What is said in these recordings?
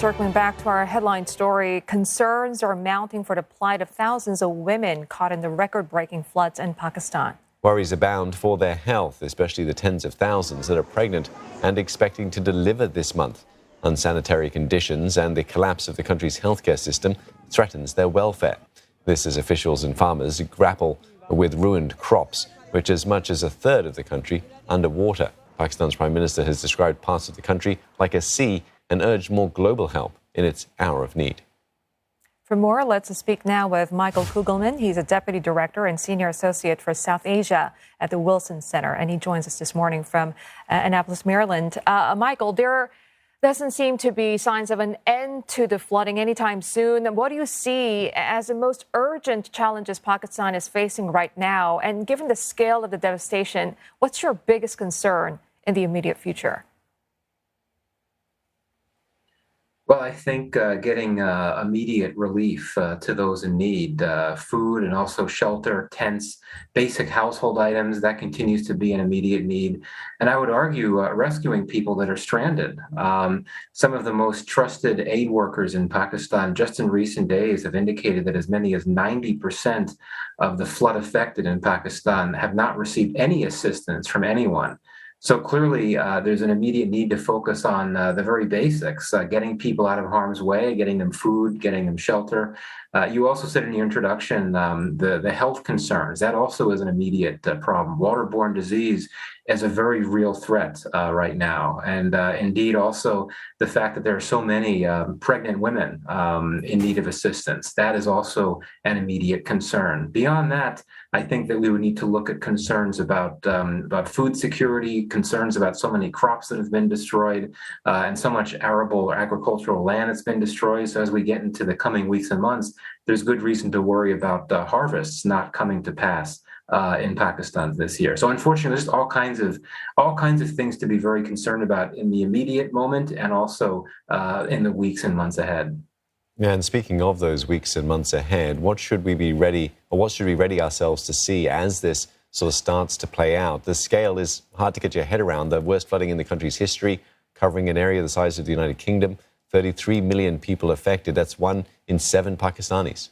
Circling back to our headline story, concerns are mounting for the plight of thousands of women caught in the record-breaking floods in Pakistan. Worries abound for their health, especially the tens of thousands that are pregnant and expecting to deliver this month. Unsanitary conditions and the collapse of the country's healthcare system threatens their welfare. This as officials and farmers grapple with ruined crops, with as much as a third of the country underwater. Pakistan's Prime Minister has described parts of the country like a sea and urged more global help in its hour of need. For more, let's speak now with Michael Kugelman. He's a Deputy Director and Senior Associate for South Asia at the Wilson Center, and he joins us this morning from Annapolis, Maryland. Michael, there doesn't seem to be signs of an end to the flooding anytime soon. What do you see as the most urgent challenges Pakistan is facing right now? And given the scale of the devastation, what's your biggest concern in the immediate future? Well, I think getting immediate relief to those in need, food and also shelter, tents, basic household items, that continues to be an immediate need. And I would argue rescuing people that are stranded. Some of the most trusted aid workers in Pakistan just in recent days have indicated that as many as 90% of the flood affected in Pakistan have not received any assistance from anyone. So clearly, there's an immediate need to focus on the very basics, getting people out of harm's way, getting them food, getting them shelter. You also said in your introduction the health concerns. That also is an immediate problem. Waterborne disease is a very real threat right now. And indeed, also the fact that there are so many pregnant women in need of assistance. That is also an immediate concern. Beyond that, I think that we would need to look at concerns about food security, concerns about so many crops that have been destroyed, and so much arable or agricultural land that's been destroyed. So as we get into the coming weeks and months, there's good reason to worry about harvests not coming to pass in Pakistan this year. So unfortunately, there's all kinds of things to be very concerned about in the immediate moment and also in the weeks and months ahead. And speaking of those weeks and months ahead, what should we ready ourselves to see as this sort of starts to play out? The scale is hard to get your head around. The worst flooding in the country's history, covering an area the size of the United Kingdom, 33 million people affected. That's 1 in 7 Pakistanis.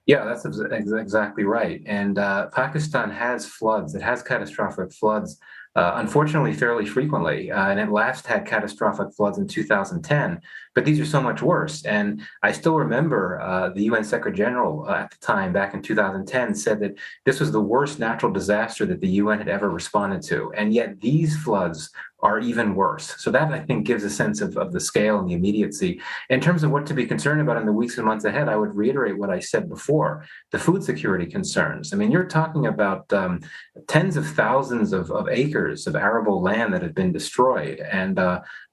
Yeah, that's exactly right. And Pakistan has floods. It has catastrophic floods, unfortunately, fairly frequently. And it last had catastrophic floods in 2010. But these are so much worse. And I still remember the UN Secretary General at the time, back in 2010, said that this was the worst natural disaster that the UN had ever responded to. And yet these floods are even worse. So that, I think, gives a sense of the scale and the immediacy. In terms of what to be concerned about in the weeks and months ahead, I would reiterate what I said before, the food security concerns. I mean, you're talking about tens of thousands of acres of arable land that have been destroyed. And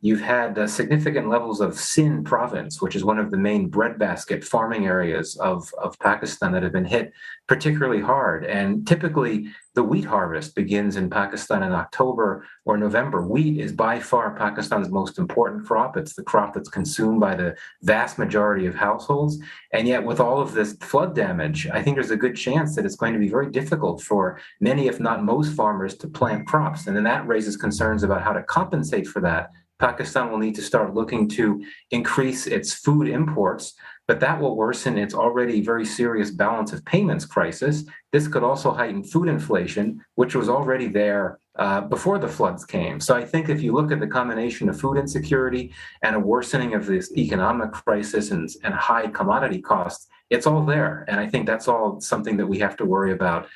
you've had significant levels of Sindh province, which is one of the main breadbasket farming areas of Pakistan, that have been hit particularly hard. And typically, the wheat harvest begins in Pakistan in October or November. Wheat is by far Pakistan's most important crop. It's the crop that's consumed by the vast majority of households. And yet, with all of this flood damage, I think there's a good chance that it's going to be very difficult for many, if not most, farmers to plant crops. And then that raises concerns about how to compensate for that. Pakistan will need to start looking to increase its food imports, but that will worsen its already very serious balance of payments crisis. This could also heighten food inflation, which was already there before the floods came. So I think if you look at the combination of food insecurity and a worsening of this economic crisis and high commodity costs, it's all there. And I think that's all something that we have to worry about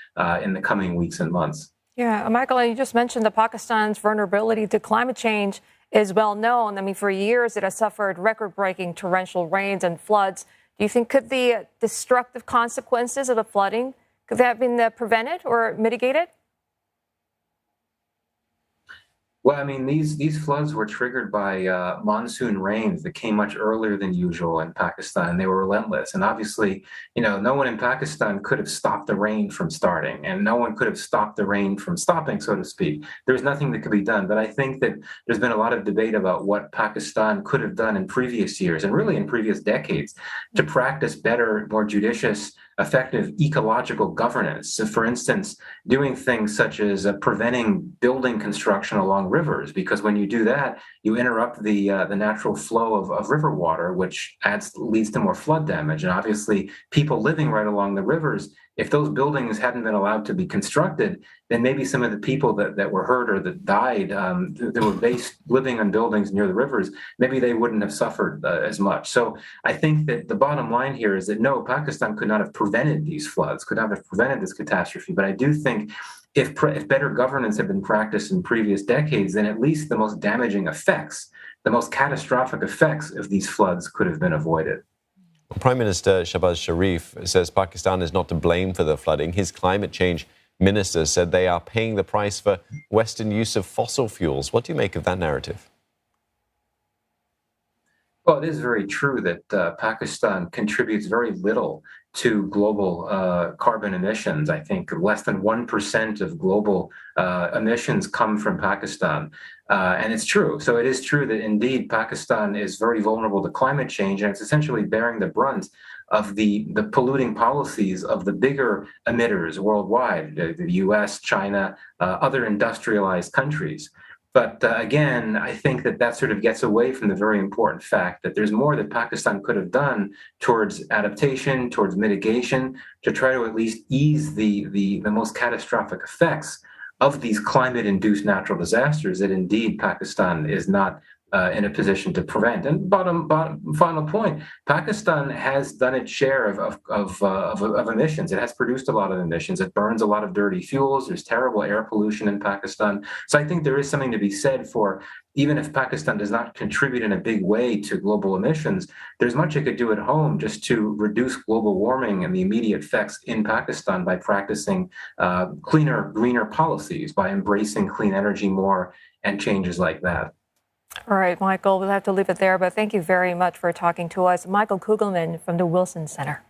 in the coming weeks and months. Yeah, Michael, you just mentioned that Pakistan's vulnerability to climate change is well known. I mean, for years it has suffered record-breaking torrential rains and floods. Do you think could the destructive consequences of the flooding could that have been prevented or mitigated? Well, I mean, these floods were triggered by monsoon rains that came much earlier than usual in Pakistan. They were relentless. And obviously, no one in Pakistan could have stopped the rain from starting, and no one could have stopped the rain from stopping, so to speak. There was nothing that could be done. But I think that there's been a lot of debate about what Pakistan could have done in previous years and really in previous decades to practice better, more judicious effective ecological governance. So for instance, doing things such as preventing building construction along rivers, because when you do that, you interrupt the natural flow of river water, which leads to more flood damage. And obviously, people living right along the rivers, if those buildings hadn't been allowed to be constructed, then maybe some of the people that were hurt or that died, that were based living on buildings near the rivers, maybe they wouldn't have suffered as much. So I think that the bottom line here is that no, Pakistan could not have prevented these floods, could not have prevented this catastrophe. But I do think if better governance had been practiced in previous decades, then at least the most damaging effects, the most catastrophic effects of these floods could have been avoided. Prime Minister Shahbaz Sharif says Pakistan is not to blame for the flooding. His climate change minister said they are paying the price for Western use of fossil fuels. What do you make of that narrative? Well, it is very true that Pakistan contributes very little to global carbon emissions. I think less than 1% of global emissions come from Pakistan. And it's true. So it is true that indeed Pakistan is very vulnerable to climate change, and it's essentially bearing the brunt of the polluting policies of the bigger emitters worldwide, the US, China, other industrialized countries. But again, I think that sort of gets away from the very important fact that there's more that Pakistan could have done towards adaptation, towards mitigation, to try to at least ease the most catastrophic effects of these climate-induced natural disasters that indeed Pakistan is not in a position to prevent. And final point, Pakistan has done its share of emissions. It has produced a lot of emissions. It burns a lot of dirty fuels. There's terrible air pollution in Pakistan. So I think there is something to be said for, even if Pakistan does not contribute in a big way to global emissions, there's much it could do at home just to reduce global warming and the immediate effects in Pakistan by practicing cleaner, greener policies, by embracing clean energy more and changes like that. All right, Michael, we'll have to leave it there, but thank you very much for talking to us. Michael Kugelman from the Wilson Center.